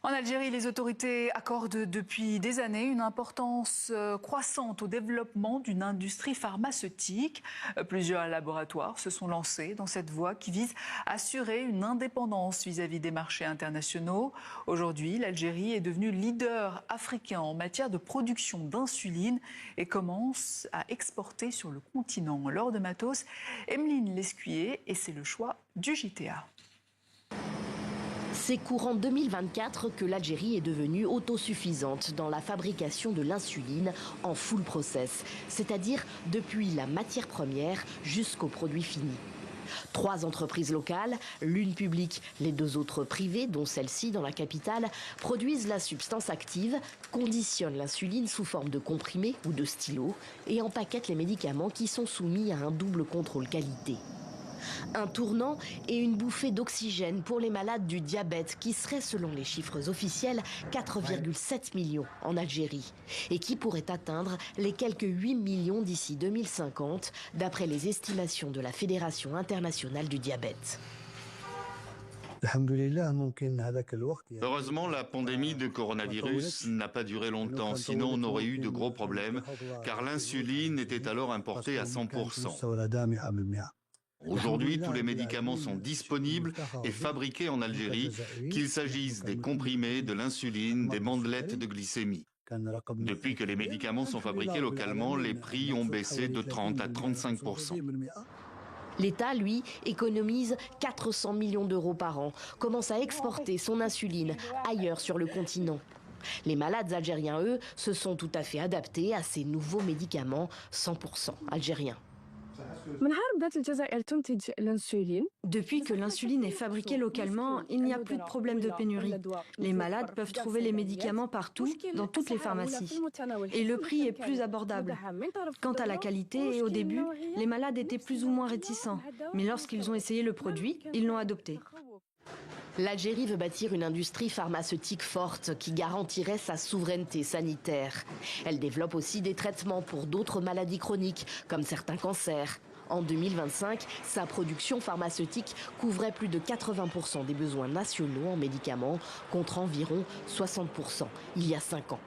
En Algérie, les autorités accordent depuis des années une importance croissante au développement d'une industrie pharmaceutique. Plusieurs laboratoires se sont lancés dans cette voie qui vise à assurer une indépendance vis-à-vis des marchés internationaux. Aujourd'hui, l'Algérie est devenue leader africain en matière de production d'insuline et commence à exporter sur le continent. Laure de Matos, Emeline Lescuyer, et c'est le choix du JTA. C'est courant 2024 que l'Algérie est devenue autosuffisante dans la fabrication de l'insuline en full process, c'est-à-dire depuis la matière première jusqu'au produit fini. 3 entreprises locales, l'une publique, les 2 autres privées, dont celle-ci dans la capitale, produisent la substance active, conditionnent l'insuline sous forme de comprimés ou de stylos et empaquettent les médicaments qui sont soumis à un double contrôle qualité. Un tournant et une bouffée d'oxygène pour les malades du diabète qui seraient, selon les chiffres officiels, 4,7 millions en Algérie et qui pourraient atteindre les quelques 8 millions d'ici 2050, d'après les estimations de la Fédération internationale du diabète. Heureusement, la pandémie de coronavirus n'a pas duré longtemps, sinon on aurait eu de gros problèmes, car l'insuline était alors importée à 100%. Aujourd'hui, tous les médicaments sont disponibles et fabriqués en Algérie, qu'il s'agisse des comprimés, de l'insuline, des bandelettes de glycémie. Depuis que les médicaments sont fabriqués localement, les prix ont baissé de 30 à 35%. L'État, lui, économise 400 millions d'euros par an, commence à exporter son insuline ailleurs sur le continent. Les malades algériens, eux, se sont tout à fait adaptés à ces nouveaux médicaments 100% algériens. Depuis que l'insuline est fabriquée localement, il n'y a plus de problème de pénurie. Les malades peuvent trouver les médicaments partout, dans toutes les pharmacies. Et le prix est plus abordable. Quant à la qualité, au début, les malades étaient plus ou moins réticents. Mais lorsqu'ils ont essayé le produit, ils l'ont adopté. L'Algérie veut bâtir une industrie pharmaceutique forte qui garantirait sa souveraineté sanitaire. Elle développe aussi des traitements pour d'autres maladies chroniques, comme certains cancers. En 2025, sa production pharmaceutique couvrait plus de 80% des besoins nationaux en médicaments, contre environ 60% il y a 5 ans.